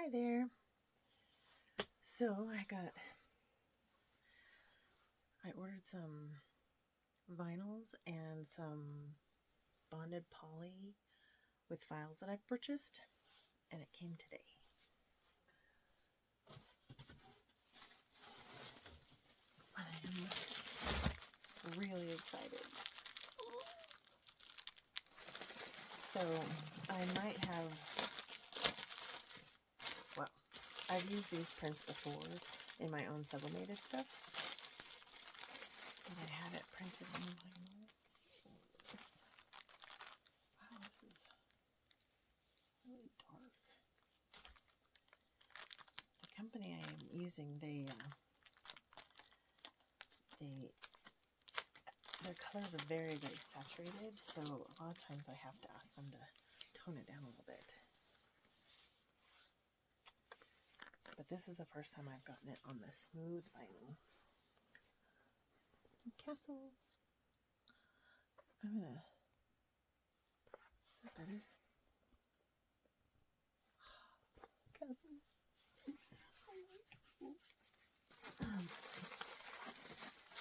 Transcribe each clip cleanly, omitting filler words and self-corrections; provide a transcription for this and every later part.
Hi there. So I ordered some vinyls and some bonded poly with files that I've purchased, and it came today. I'm really excited. So I might have, well, I've used these prints before in my own sublimated stuff, but I had it printed on vinyl. Wow, this is really dark. The company I am using, their colors are very, very saturated, so a lot of times I have to ask them to tone it down a little bit. But this is the first time I've gotten it on the smooth vinyl. Castles. Is that better? Castles.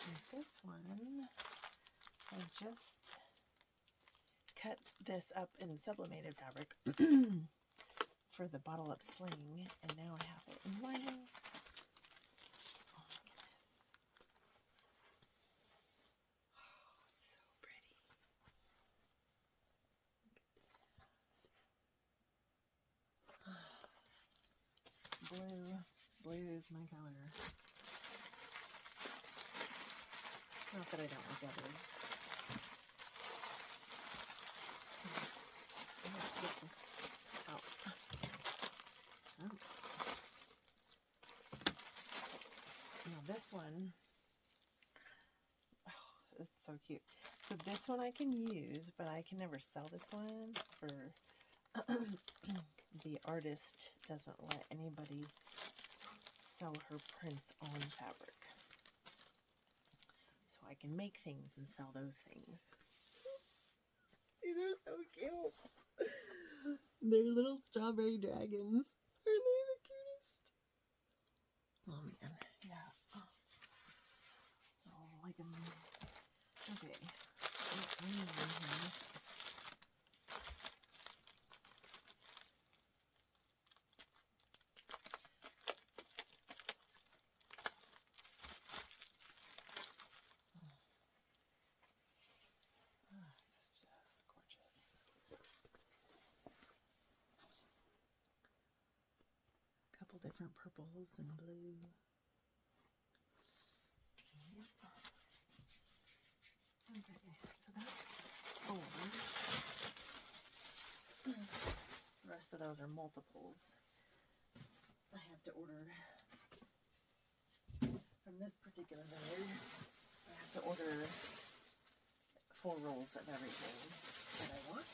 And this one, I just cut this up in sublimated fabric for the bottle up sling, and now I have it in vinyl. Oh my goodness. Oh, it's so pretty. Blue is my color. Not that I don't like others. Let's get this out. Oh. Now this one, oh, it's so cute. So this one I can use, but I can never sell this one for the artist doesn't let anybody sell her prints on fabric. So I can make things and sell those things. These are so cute. They're little strawberry dragons. Are they the cutest? Oh man, yeah. Oh, like them. Okay. Couple different purples and blue. Yep. Okay, so that's 4. The rest of those are multiples. I have to order from this particular vendor. I have to order 4 rolls of everything that I want.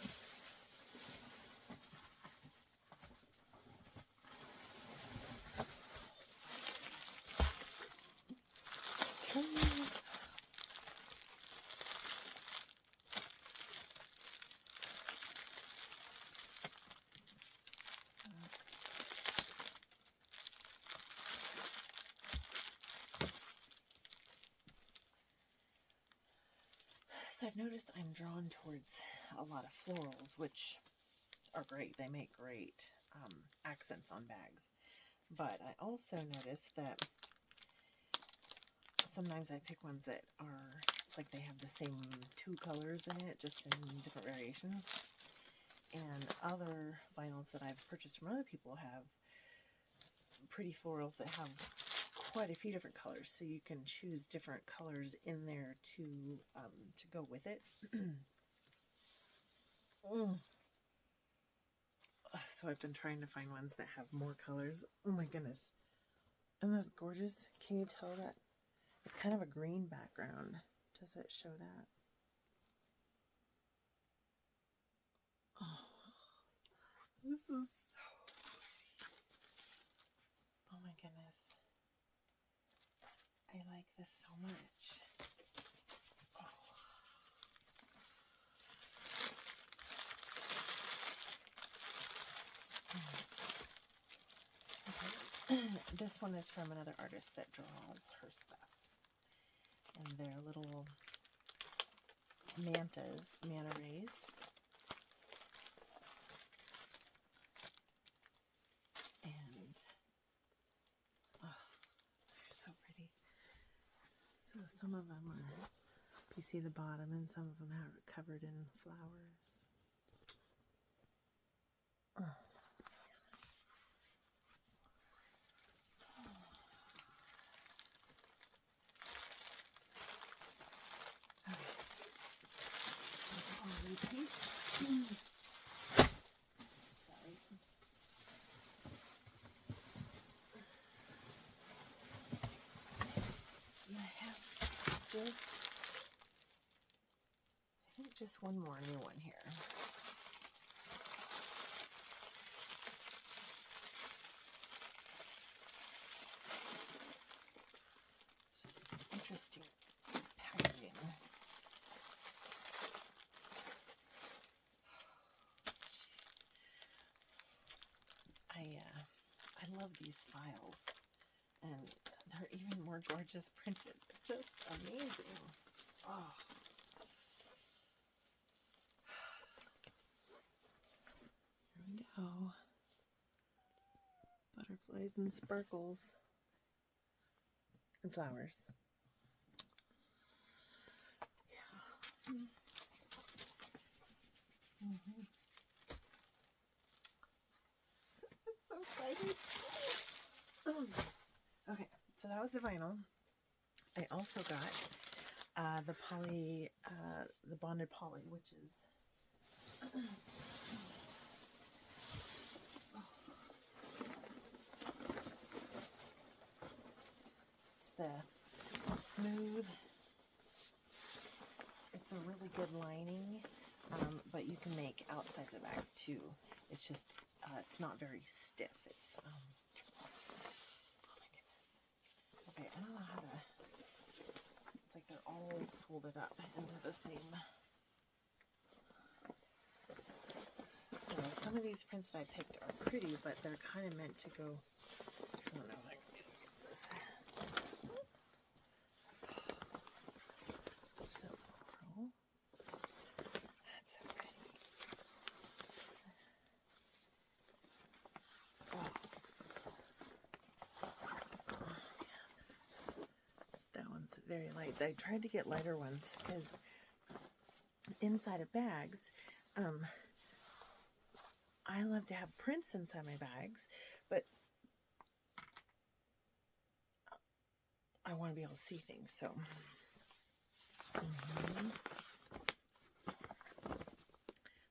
So I've noticed I'm drawn towards a lot of florals, which are great. They make great accents on bags. But I also noticed that sometimes I pick ones that are, it's like they have the same 2 colors in it, just in different variations. And other vinyls that I've purchased from other people have pretty florals that have quite a few different colors, so you can choose different colors in there to go with it. So I've been trying to find ones that have more colors. Oh my goodness. Isn't this gorgeous? Can you tell that? It's kind of a green background. Does it show that? Oh, this is so pretty. Oh my goodness. I like this so much. This one is from another artist that draws her stuff. And they're little mantas, manta rays. And, oh, they're so pretty. So some of them are, you see the bottom, and some of them are covered in flowers. Oh. Repeat. Sorry. And I have just, I think just one more new one here. It's just interesting packaging. I love these files, and they're even more gorgeous printed. They're just amazing. Oh. Here we go. Butterflies and sparkles and flowers. Yeah. Mm-hmm. So excited. Okay, so that was the vinyl. I also got the poly, the bonded poly, which is the smooth. It's a really good lining, but you can make outsides of bags too. It's just it's not very stiff. It's oh my goodness. Okay, I don't know how to. It's like they're all folded up into the same. So some of these prints that I picked are pretty, but they're kind of meant to go. I don't know if I can get this. So cool. That's so pretty. That one's very light. I tried to get lighter ones because inside of bags, I love to have prints inside my bags, but I want to be able to see things, so.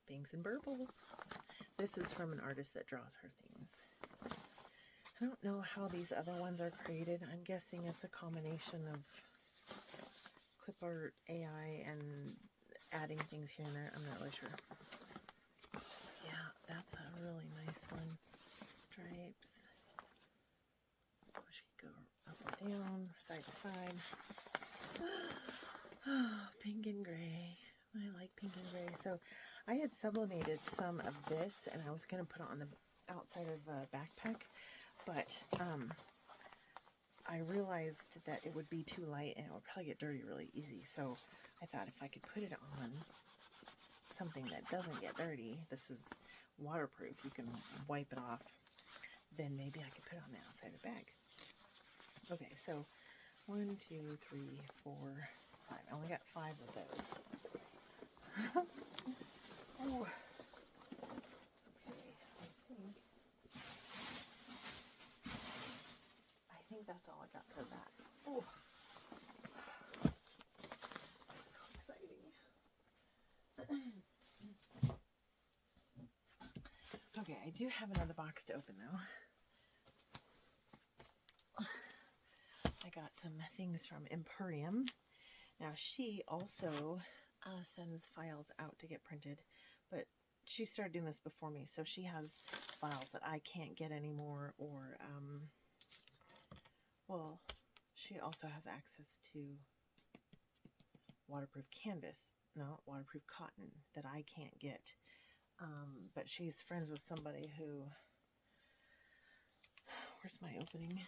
Things and burbles. This is from an artist that draws her things. I don't know how these other ones are created. I'm guessing it's a combination of clip art, AI, and adding things here and there. I'm not really sure. Yeah, that's a really nice one. Stripes. She could go up and down, side to side. Pink and gray. I like pink and gray. So I had sublimated some of this, and I was going to put it on the outside of a backpack, but I realized that it would be too light and it would probably get dirty really easy. So I thought if I could put it on something that doesn't get dirty, this is waterproof, you can wipe it off, then maybe I could put it on the outside of the bag. Okay, so 1, 2, 3, 4, 5. I only got 5 of those. Oh. Okay, I think that's all I got for that. Oh. So exciting. Okay, I do have another box to open though. I got some things from Emporium. Now she also sends files out to get printed, but she started doing this before me, so she has files that I can't get anymore, or well, she also has access to waterproof canvas, no, waterproof cotton that I can't get. But she's friends with somebody who where's my opening?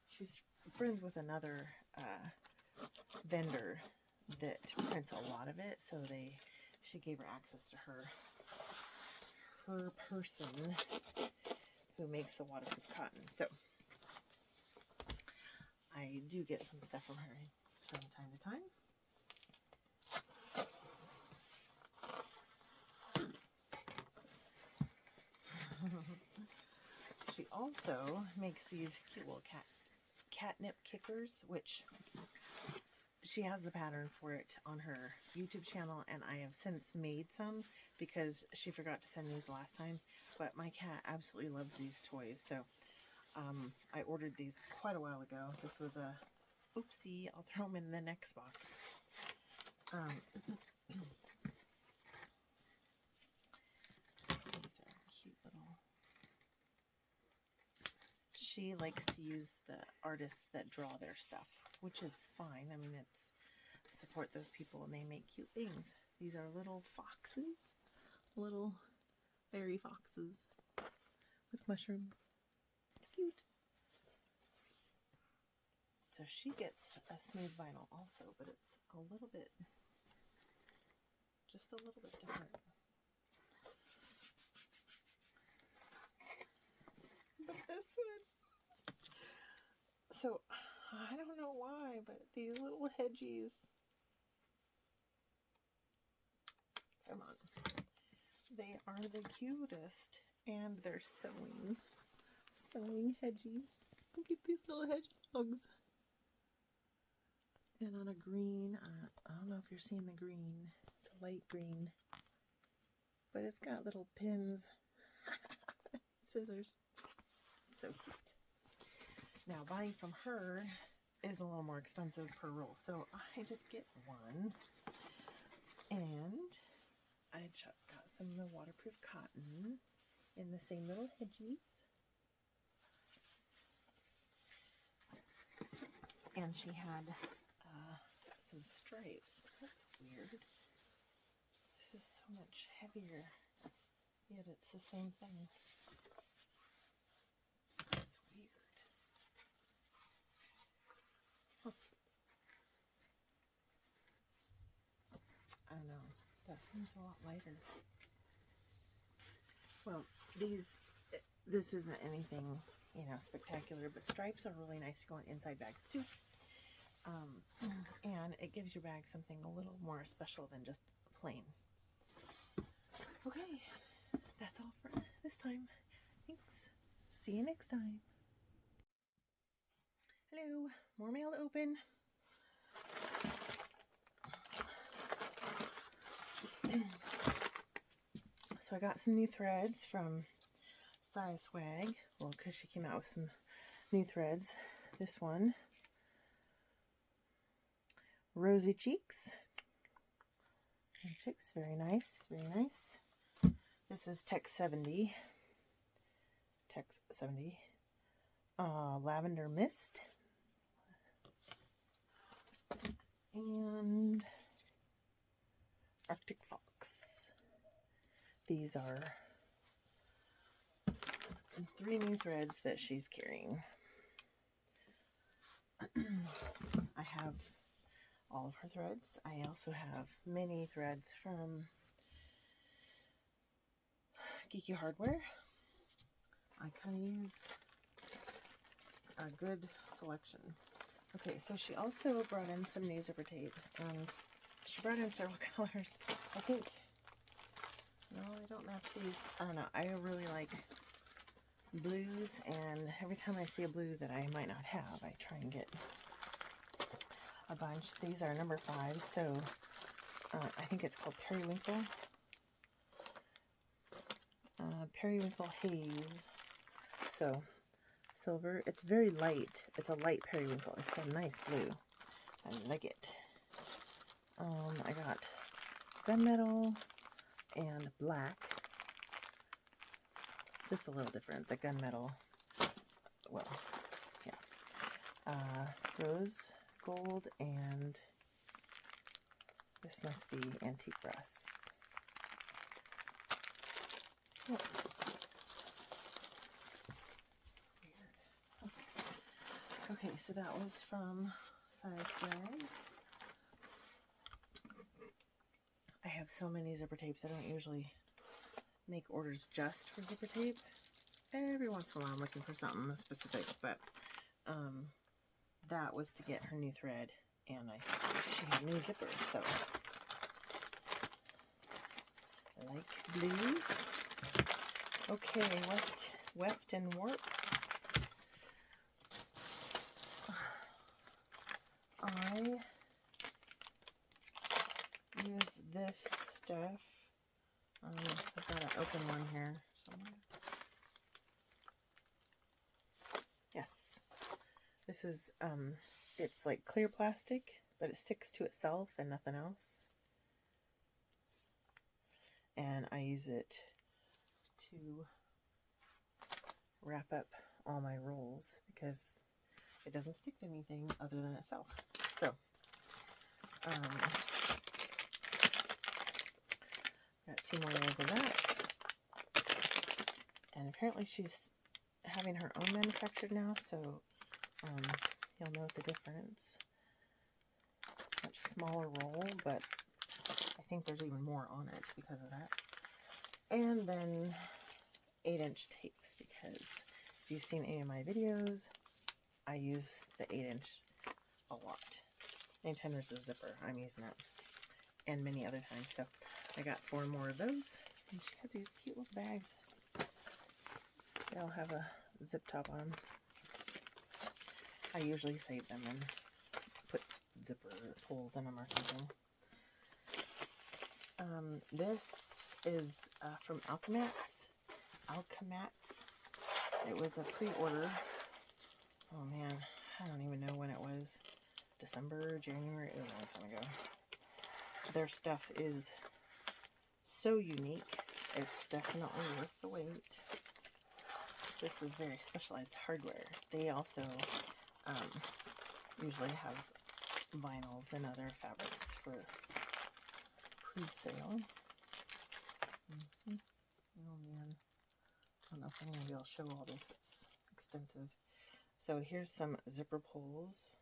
She's friends with another vendor that prints a lot of it, so she gave her access to her person who makes the waterproof cotton. So I do get some stuff from her from time to time. She also makes these cute little catnip kickers, which she has the pattern for it on her YouTube channel, and I have since made some because she forgot to send these last time. But my cat absolutely loves these toys, so I ordered these quite a while ago. This was a oopsie. I'll throw them in the next box. These are cute little. She likes to use the artists that draw their stuff, which is fine. I mean, it's support those people and they make cute things. These are little foxes, little fairy foxes with mushrooms. It's cute. So she gets a smooth vinyl also, but it's a little bit, just a little bit different. But this one, so I don't know why, but these little hedgies, come on, they are the cutest, and they're sewing hedgies. Look at these little hedgehogs. And on a green, I don't know if you're seeing the green, it's a light green, but it's got little pins, scissors, so cute. Now buying from her is a little more expensive per roll, so I just get one, and I got some of the waterproof cotton in the same little hedgies. And she had some stripes. That's weird. This is so much heavier, yet it's the same thing. That's weird. Huh. I don't know. That seems a lot lighter. Well, this isn't anything, you know, spectacular, but stripes are really nice to go in inside bags too. And it gives your bag something a little more special than just plain. Okay, that's all for this time. Thanks. See you next time. Hello, more mail to open. So I got some new threads from Size Swag. Well, because she came out with some new threads. This one, Rosy Cheeks. Cheeks, very nice, very nice. This is Tex 70. Tex 70. Lavender Mist. And Arctic Fox. These are 3 new threads that she's carrying. I have all of her threads. I also have mini threads from Geeky Hardware. I kind of use a good selection. Okay, so she also brought in some new zipper tape, and she brought in several colors. I think, no, I don't match these. I don't know. I really like blues, and every time I see a blue that I might not have, I try and get a bunch. These are number 5, so I think it's called Periwinkle. Periwinkle Haze. So silver. It's very light. It's a light periwinkle. It's a nice blue. I like it. I got gunmetal and black. Just a little different. The gunmetal, well, yeah. Rose gold, and this must be antique brass. Oh. Okay, so that was from Size Swag. I have so many zipper tapes. I don't usually make orders just for zipper tape. Every once in a while I'm looking for something specific, but that was to get her new thread, and she had new zippers, so I like blues. Okay, weft and warp. I use this stuff. I've got an open one here somewhere. Yes. This is, it's like clear plastic, but it sticks to itself and nothing else. And I use it to wrap up all my rolls because it doesn't stick to anything other than itself. So, got 2 more rolls of that. And apparently she's having her own manufactured now, so you'll know the difference. Much smaller roll, but I think there's even more on it because of that. And then 8-inch tape, because if you've seen any of my videos, I use the 8-inch a lot. Anytime there's a zipper, I'm using it. And many other times. So I got 4 more of those. And she has these cute little bags. They all have a zip top on them. I usually save them and put zipper holes in them or something. This is from Alchemats. It was a pre-order. Oh man, I don't even know when it was. December, January, it was a long time ago. Their stuff is so unique. It's definitely worth the wait. This is very specialized hardware. They also usually have vinyls and other fabrics for pre-sale. Oh man, I don't know if I'm going to be able to show all this. It's extensive. So here's some zipper pulls.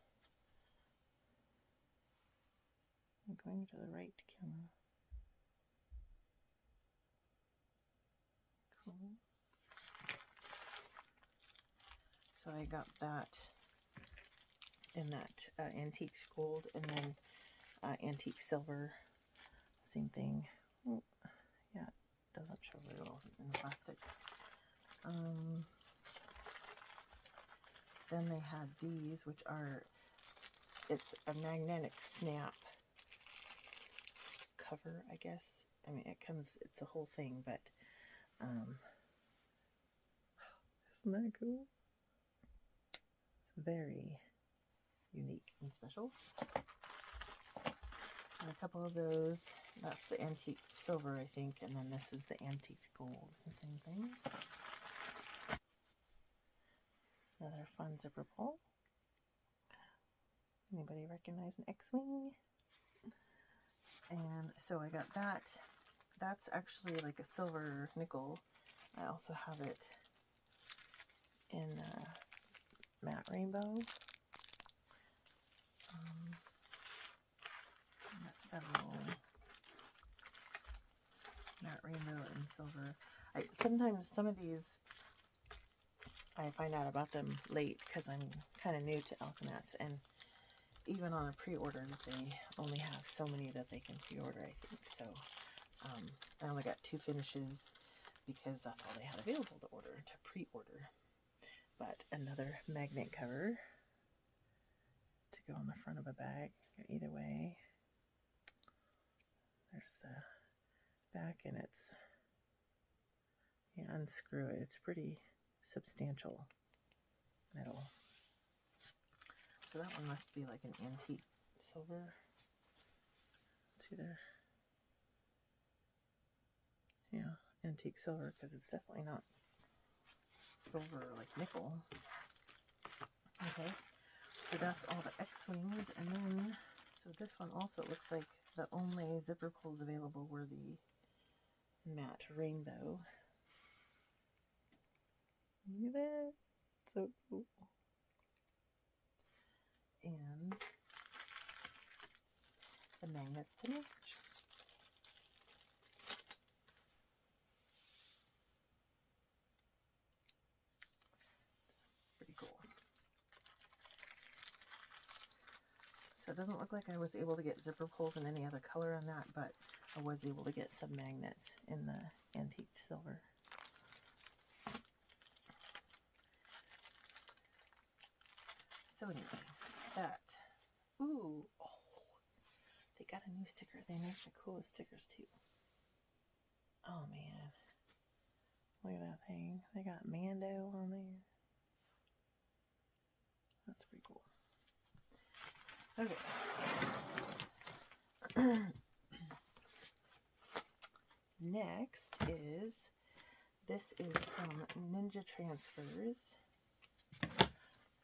I'm going to the right camera. Cool. So I got that in that antique gold, and then antique silver. Same thing. Oh, yeah, it doesn't show very well in the plastic. Then they had these, which are, it's a magnetic snap cover, I guess. I mean, it comes, it's a whole thing, but isn't that cool? It's very unique and special. And a couple of those. That's the antique silver, I think, and then this is the antique gold. The same thing. Another fun zipper pull. Anybody recognize an X-Wing? And so I got that. That's actually like a silver nickel. I also have it in matte rainbow. Got several matte rainbow and silver. Sometimes some of these I find out about them late because I'm kind of new to Alchemats, and even on a pre-order they only have so many that they can pre-order, I think. So I only got 2 finishes because that's all they had available to order, to pre-order. But another magnet cover to go on the front of a bag. Either way, there's the back, and it's, you unscrew it, it's pretty substantial metal. So that one must be like an antique silver. It's either, yeah, antique silver, because it's definitely not silver like nickel. Okay, so that's all the X-Wings. And then, so this one also looks like the only zipper pulls available were the matte rainbow. Look at that, so cool. magnets to match. Pretty cool. So it doesn't look like I was able to get zipper pulls in any other color on that, but I was able to get some magnets in the antique silver. So anyway, that. Ooh, oh, they got a new sticker. They make the coolest stickers too. Oh man, look at that thing. They got Mando on there. That's pretty cool. Okay. Next is, this is from Ninja Transfers.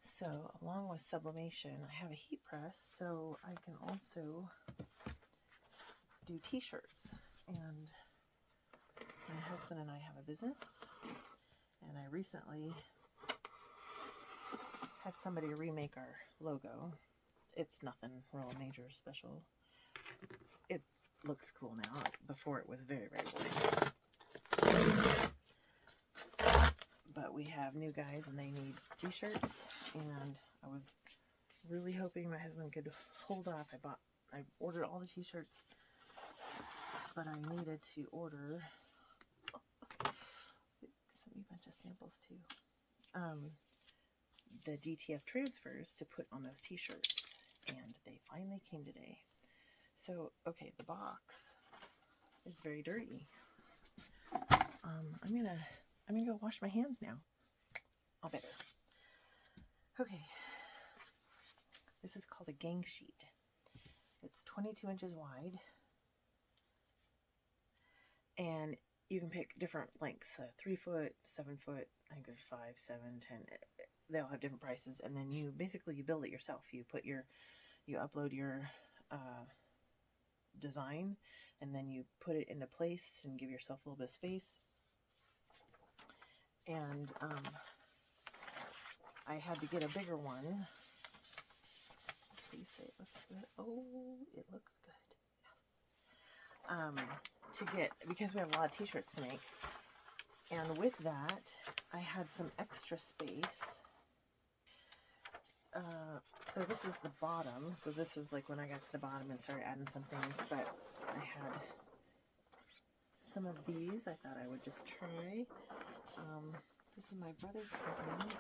So along with sublimation, I have a heat press, so I can also do t-shirts. And my husband and I have a business, and I recently had somebody remake our logo. It's nothing real major special. It looks cool now. Before it was very, very boring. But we have new guys and they need t-shirts, and I was really hoping my husband could hold off. I ordered all the t-shirts, but I needed to order sent me a bunch of samples too. The DTF transfers to put on those t-shirts, and they finally came today. So okay, the box is very dirty. I'm gonna go wash my hands now. I'll better. Okay, this is called a gang sheet. It's 22 inches wide, and you can pick different lengths, 3 foot, 7 foot, I think there's 5, 7, 10, they all have different prices, and then you build it yourself. You upload your design, and then you put it into place and give yourself a little bit of space. And I had to get a bigger one. Please say it looks good. Oh, it looks good. Yes. Because we have a lot of t-shirts to make, and with that I had some extra space. So this is the bottom. So this is like when I got to the bottom and started adding some things, but I had some of these I thought I would just try. This is my brother's company,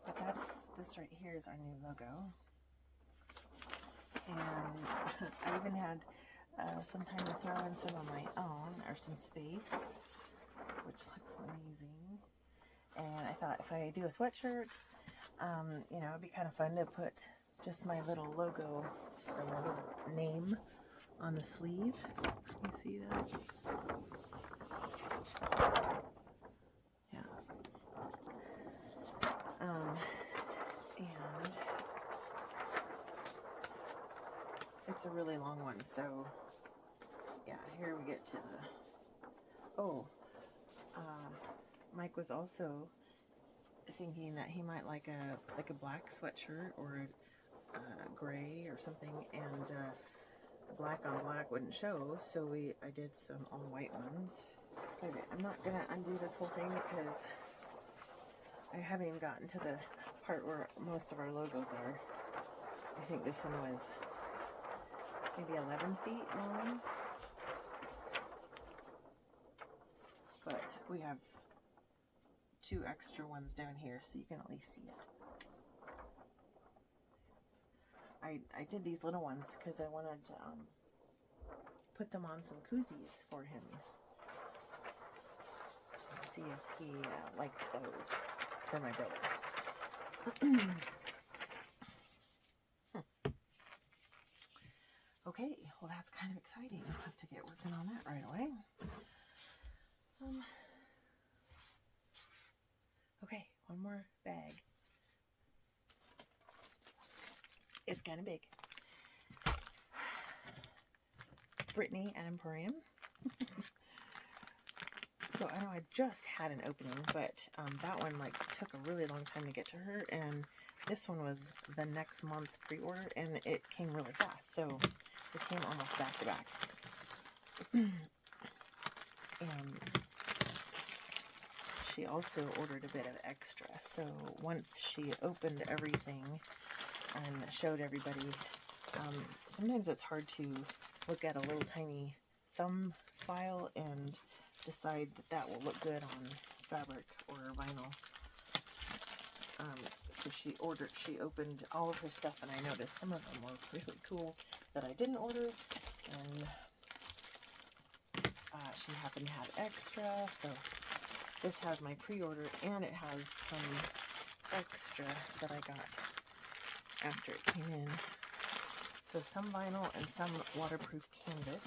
but this right here is our new logo. And I even had some time to throw in some of my own, or some space, which looks amazing. And I thought if I do a sweatshirt, you know, it'd be kind of fun to put just my little logo or my little name on the sleeve. You see that? Yeah. And it's a really long one, so yeah, here we get to the, Mike was also thinking that he might like a black sweatshirt or a gray or something, and black on black wouldn't show, so I did some all white ones. Okay, I'm not gonna undo this whole thing because I haven't even gotten to the part where most of our logos are. I think this one was maybe 11 feet long, but we have 2 extra ones down here, so you can at least see it. I did these little ones because I wanted to put them on some koozies for him. Let's see if he liked those for my brother. Okay, well that's kind of exciting. I'll have to get working on that right away. Okay, one more bag. It's kind of big. Brittany at Emporium. So I know I just had an opening, but that one like took a really long time to get to her, and this one was the next month's pre-order, and it came really fast. So They came almost back to back. And she also ordered a bit of extra. So once she opened everything and showed everybody, sometimes it's hard to look at a little tiny thumb file and decide that that will look good on fabric or vinyl. So she opened all of her stuff, and I noticed some of them were really cool that I didn't order, and she happened to have extra, so this has my pre-order, and it has some extra that I got after it came in. So some vinyl and some waterproof canvas,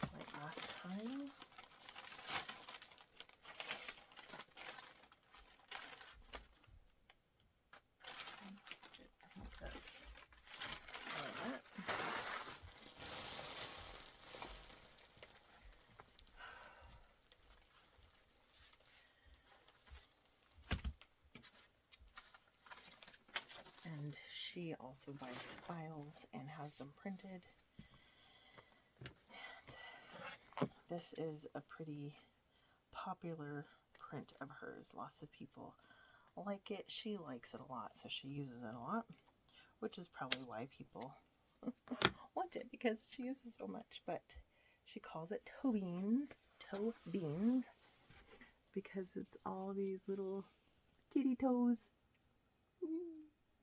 like last time. I think that's all that. And she also buys files and has them printed. And this is a pretty popular print of hers. Lots of people like it. She likes it a lot, so she uses it a lot, which is probably why people want it, because she uses so much. But she calls it toe beans, because it's all these little kitty toes.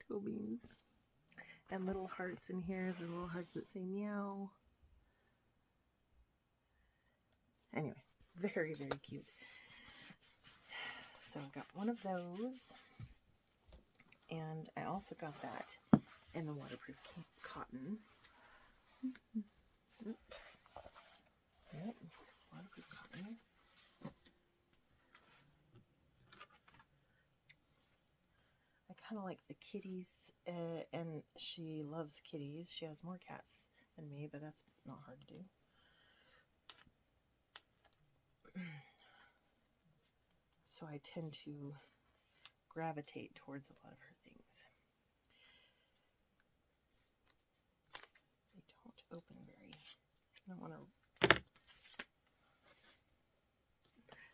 Toe beans. And little hearts in here, the little hearts that say meow. Anyway, very, very cute. So I got one of those, and I also got that in the waterproof cotton. Yep, waterproof cotton. I kind of like the kitties, and she loves kitties. She has more cats than me, but that's not hard to do. So I tend to gravitate towards a lot of her things. They don't open very. I don't want to.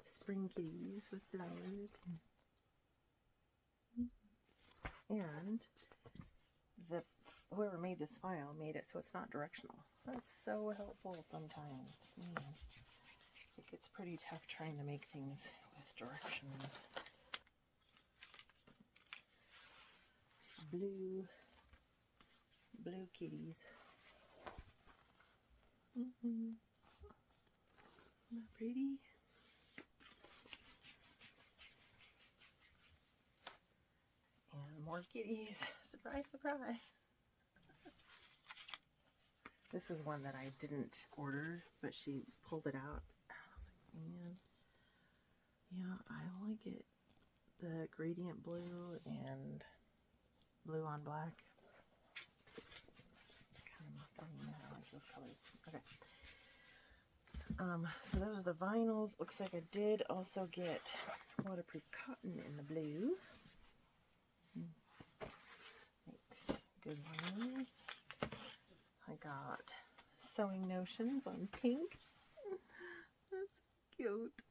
Spring kitties with flowers. And whoever made this file made it so it's not directional. That's so helpful sometimes. Man, it gets pretty tough trying to make things with directions. Blue kitties. Isn't that pretty? And more kitties. Surprise, surprise. This is one that I didn't order, but she pulled it out. I was like, man, yeah, I like it. The gradient blue and blue on black. Kind of my thing. I like those colors. Okay. So those are the vinyls. Looks like I did also get waterproof cotton in the blue. Makes good ones. I got sewing notions on pink. That's cute.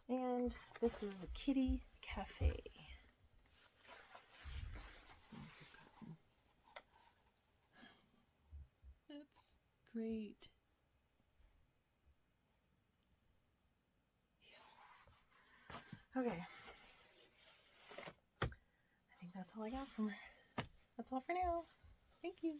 And this is Kitty Cafe. That's great. Okay. I think that's all I got from her. That's all for now. Thank you.